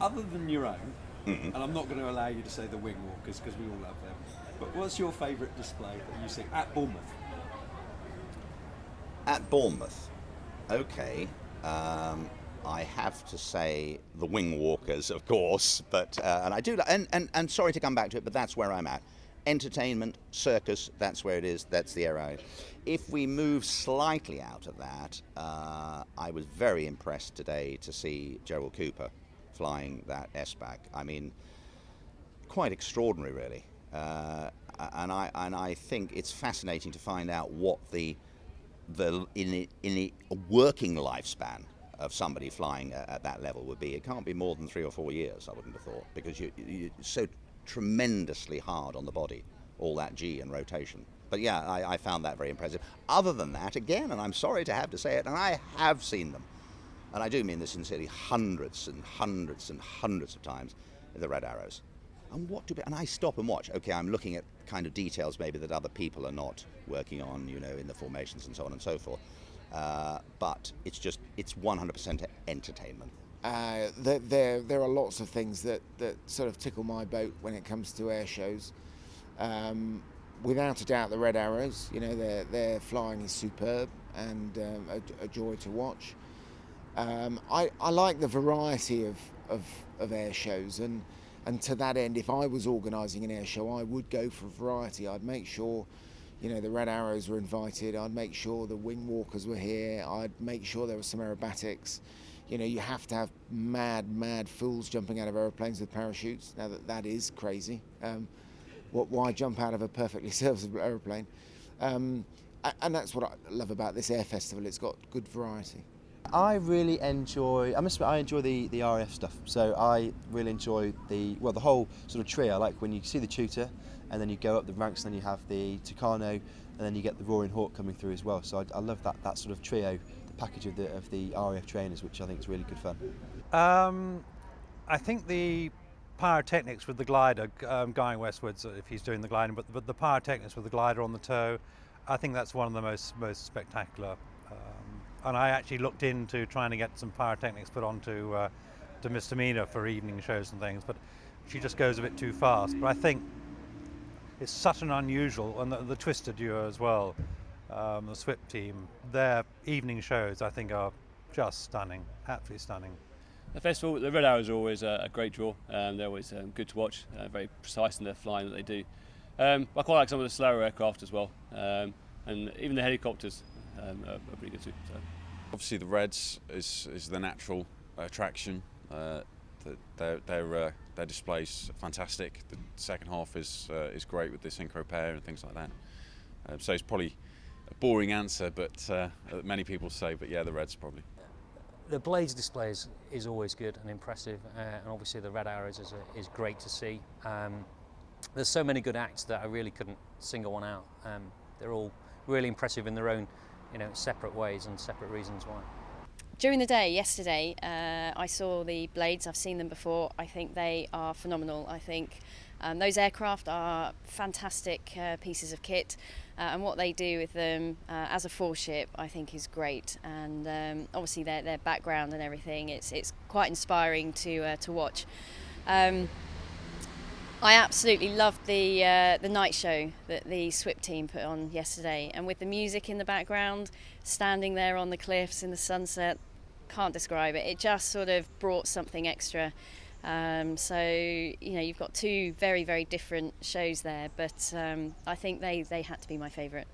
Other than your own, Mm. and I'm not going to allow you to say the wing walkers because we all love them, but what's your favourite display that you see at Bournemouth? At Bournemouth, okay. I have to say the wing walkers, of course, but and I do, and sorry to come back to it, but that's where I'm at. Entertainment, circus, that's where it is. That's the area. If we move slightly out of that, I was very impressed today to see Gerald Cooper flying that S-back. I mean, quite extraordinary, really. And I think it's fascinating to find out what in a working lifespan of somebody flying at that level would be. It can't be more than 3 or 4 years, I wouldn't have thought, because you're so tremendously hard on the body, all that G and rotation. But yeah, I found that very impressive. Other than that, again, and I'm sorry to have to say it, and I have seen them, and I do mean this sincerely, hundreds and hundreds and hundreds of times, the red arrows. And I stop and watch. Okay, I'm looking at kind of details maybe that other people are not working on, in the formations and so on and so forth. But it's 100% entertainment. There are lots of things that sort of tickle my boat when it comes to air shows. Without a doubt, the red arrows, their flying is superb and a joy to watch. I like the variety of air shows, and to that end, if I was organising an air show, I would go for variety. I'd make sure, the red arrows were invited. I'd make sure the wing walkers were here. I'd make sure there were some aerobatics. You have to have mad fools jumping out of aeroplanes with parachutes. Now that is crazy. Why jump out of a perfectly serviceable aeroplane? And that's what I love about this air festival. It's got good variety. I really enjoy, I must admit, I enjoy the RAF stuff. So I really enjoy the whole sort of trio. I like when you see the tutor and then you go up the ranks and then you have the Tucano and then you get the Roaring Hawk coming through as well. So I love that sort of trio, the package of the RAF trainers, which I think is really good fun. I think the pyrotechnics with the glider going westwards, if he's doing the gliding, but the pyrotechnics with the glider on the toe, I think that's one of the most spectacular. And I actually looked into trying to get some pyrotechnics put onto to Misdemeanor for evening shows and things, but she just goes a bit too fast. But I think it's such an unusual, and the Twister duo as well, the SWIP team, their evening shows I think are just stunning, absolutely stunning. The festival, the Red Arrows are always a great draw. They're always good to watch, very precise in their flying that they do. I quite like some of the slower aircraft as well, and even the helicopters are pretty good too. So. Obviously, the Reds is the natural attraction. Their display's fantastic. The second half is great with the synchro pair and things like that. So it's probably a boring answer, but many people say, but yeah, the Reds probably. The Blades displays is always good and impressive, and obviously the Red Arrows is great to see. There's so many good acts that I really couldn't single one out. They're all really impressive in their own, separate ways and separate reasons why. During the day, yesterday, I saw the Blades. I've seen them before. I think they are phenomenal. I think those aircraft are fantastic pieces of kit, and what they do with them as a foreship, I think, is great. And obviously, their background and everything, it's quite inspiring to watch. I absolutely loved the night show that the SWIP team put on yesterday, and with the music in the background, standing there on the cliffs in the sunset, can't describe it. It just sort of brought something extra. So you've got two very, very different shows there, but I think they had to be my favourite.